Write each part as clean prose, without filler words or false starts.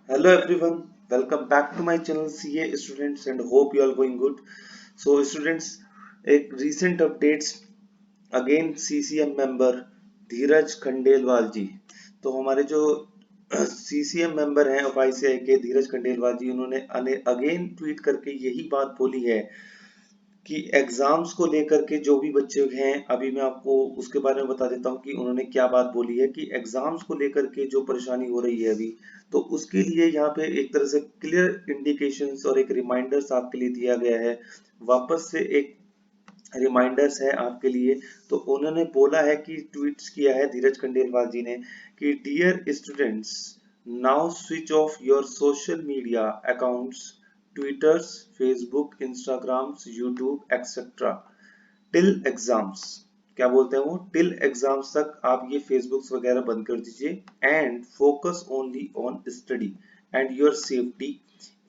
Hello everyone, welcome back to my channel CA Students and hope you all going good. So students, एक recent updates again CCM member Dheeraj Khandelwal ji. तो हमारे जो CCM member हैं of ICI के धीरज खंडेलवाल जी, उन्होंने again tweet करके यही बात बोली है कि एग्जाम्स को लेकर के जो भी बच्चे हैं, अभी मैं आपको उसके बारे में बता देता हूँ कि उन्होंने क्या बात बोली है कि एग्जाम्स को लेकर के जो परेशानी हो रही है अभी, तो उसके लिए यहाँ पे एक तरह से क्लियर इंडिकेशंस और एक रिमाइंडर्स आपके लिए दिया गया है। वापस से एक रिमाइंडर्स है आपके लिए। तो उन्होंने बोला है कि ट्वीट्स किया है धीरज खंडेलवाल जी ने कि dear students, now switch off your social media accounts, Twitters, Facebook, Instagrams, YouTube etcetera till exams. क्या बोलते हैं वो, टिल एग्जाम्स तक आप ये फेसबुक्स वगैरह बंद कर दीजिए and focus only on study and your safety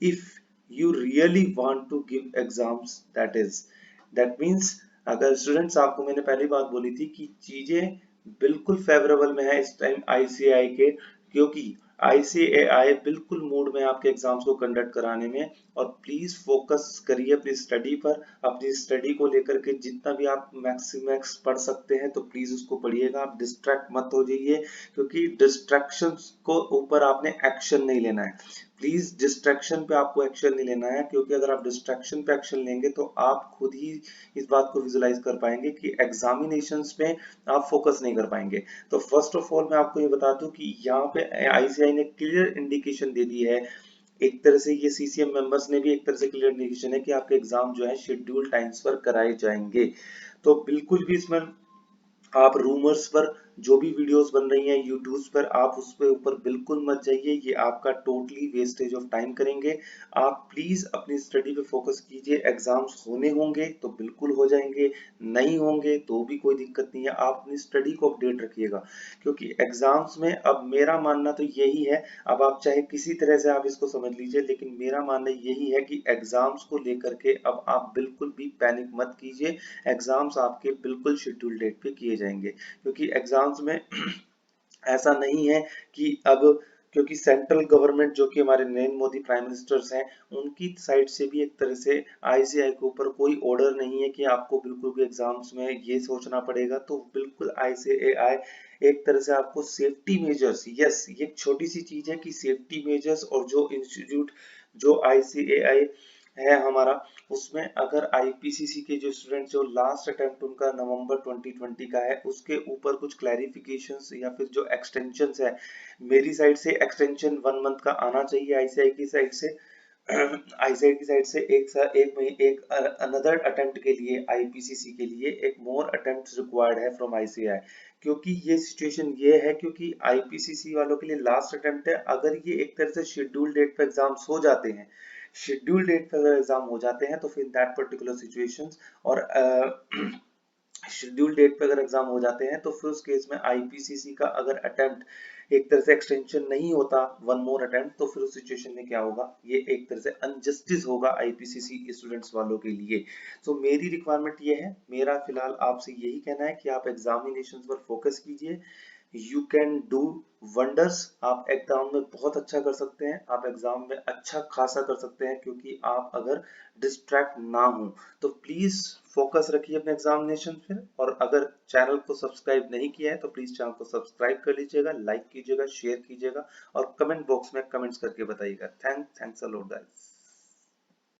if you really want to give exams, that means अगर स्टूडेंट्स, आपको मैंने पहली बात बोली थी कि चीजें बिल्कुल फेवरेबल में है इस टाइम आईसीएआई के, क्योंकि आईसीएआई बिल्कुल मूड में आपके एग्जाम्स को कंडक्ट कराने में। और प्लीज फोकस करिए अपनी स्टडी पर। अपनी स्टडी को लेकर के जितना भी आप मैक्सिमैक्स पढ़ सकते हैं तो प्लीज उसको पढ़िएगा, आप डिस्ट्रैक्ट मत हो जाइए, क्योंकि डिस्ट्रैक्शंस को ऊपर आपने एक्शन नहीं लेना है। प्लीज डिस्ट्रैक्शन पे आपको एक्शन नहीं लेना है, क्योंकि अगर आप डिस्ट्रैक्शन पे एक्शन लेंगे तो आप खुद ही इस बात को विजुलाइज कर पाएंगे कि एग्जामिनेशंस में आप फोकस नहीं कर पाएंगे। तो फर्स्ट ऑफ ऑल मैं आपको ये बता दूं कि यहाँ पे आईसीआई ने क्लियर इंडिकेशन दे दी है। एक तरह से ये सीसीएम मेंबर्स ने भी एक तरह से क्लियर इंडिकेशन है कि आपके एग्जाम जो है शेड्यूल टाइम्स पर कराए जाएंगे। तो बिल्कुल भी इसमें आप रूमर्स पर जो भी वीडियोस बन रही हैं यूट्यूब पर, आप उस पे ऊपर बिल्कुल मत जाइए, ये आपका टोटली वेस्टेज ऑफ टाइम करेंगे। आप प्लीज अपनी स्टडी पे फोकस कीजिए। एग्जाम्स होने होंगे तो बिल्कुल हो जाएंगे, नहीं होंगे तो भी कोई दिक्कत नहीं है, आप अपनी स्टडी को अपडेट रखिएगा, क्योंकि एग्जाम्स में अब मेरा मानना तो यही है। अब आप चाहे किसी तरह से आप इसको समझ लीजिए, लेकिन मेरा मानना यही है कि एग्जाम्स को लेकर के अब आप बिल्कुल भी पैनिक मत कीजिए। एग्जाम्स आपके बिल्कुल शेड्यूल डेट पे किए जाएंगे, क्योंकि एग्जाम्स में ऐसा नहीं है कि अब, क्योंकि सेंट्रल गवर्नमेंट जो कि हमारे नरेंद्र मोदी प्राइम मिनिस्टर्स हैं, उनकी साइड से भी एक तरह से आईसीआई के ऊपर कोई ऑर्डर नहीं है कि आपको बिल्कुल भी एग्जाम्स में ये सोचना पड़ेगा। तो बिल्कुल आईसीएआई एक तरह से आपको सेफ्टी मेजर्स, यस ये एक छोटी सी चीज है कि सेफ्टी मेजर्स, और जो इंस्टीट्यूट जो आईसीएआई है हमारा, उसमें अगर आईपीसीसी के जो स्टूडेंट जो लास्ट अटेम्प्ट उनका नवंबर 2020 का है, उसके ऊपर कुछ क्लैरिफिकेशंस या फिर जो एक्सटेंशंस है, मेरी साइड से एक्सटेंशन 1 मंथ का आना चाहिए, आईसीआई की साइड से आईसीआई की साइड से एक महीने एक अनदर अटेम्प्ट के लिए, आईपीसीसी के लिए एक मोर अटेम्प्ट रिक्वायर्ड है फ्रॉम आईसीआई। क्योंकि ये सिचुएशन ये है, क्योंकि आईपीसीसी वालों के लिए लास्ट अटेम्प्ट है। अगर ये एक तरह से शेड्यूल डेट पे एग्जाम्स हो जाते हैं, शेड्यूल डेट पे अगर एग्जाम हो जाते हैं, तो फिर दैट पर्टिकुलर सिचुएशंस और शेड्यूल डेट पे अगर एग्जाम हो जाते हैं, तो फिर उस केस में आईपीसीसी का अगर अटेम्प्ट एक तरह से एक्सटेंशन नहीं होता, वन मोर अटेम्प्ट, तो फिर उस सिचुएशन में क्या होगा, ये एक तरह से अनजस्टिस होगा आईपीसीसी स्टूडेंट्स वालों के लिए। तो मेरी रिक्वायरमेंट ये है, मेरा फिलहाल आपसे यही कहना है कि आप एग्जामिनेशन पर फोकस कीजिए। यू कैन डू वंडर्स, आप एग्जाम में बहुत अच्छा कर सकते हैं, आप एग्जाम में अच्छा खासा कर सकते हैं, क्योंकि आप अगर डिस्ट्रैक्ट ना हो तो प्लीज फोकस रखिए अपने एग्जामिनेशन पे। और अगर चैनल को सब्सक्राइब नहीं किया है तो प्लीज चैनल को सब्सक्राइब कर लीजिएगा, लाइक कीजिएगा, शेयर कीजिएगा और कमेंट बॉक्स में कमेंट्स करके बताइएगा। Thanks a lot guys.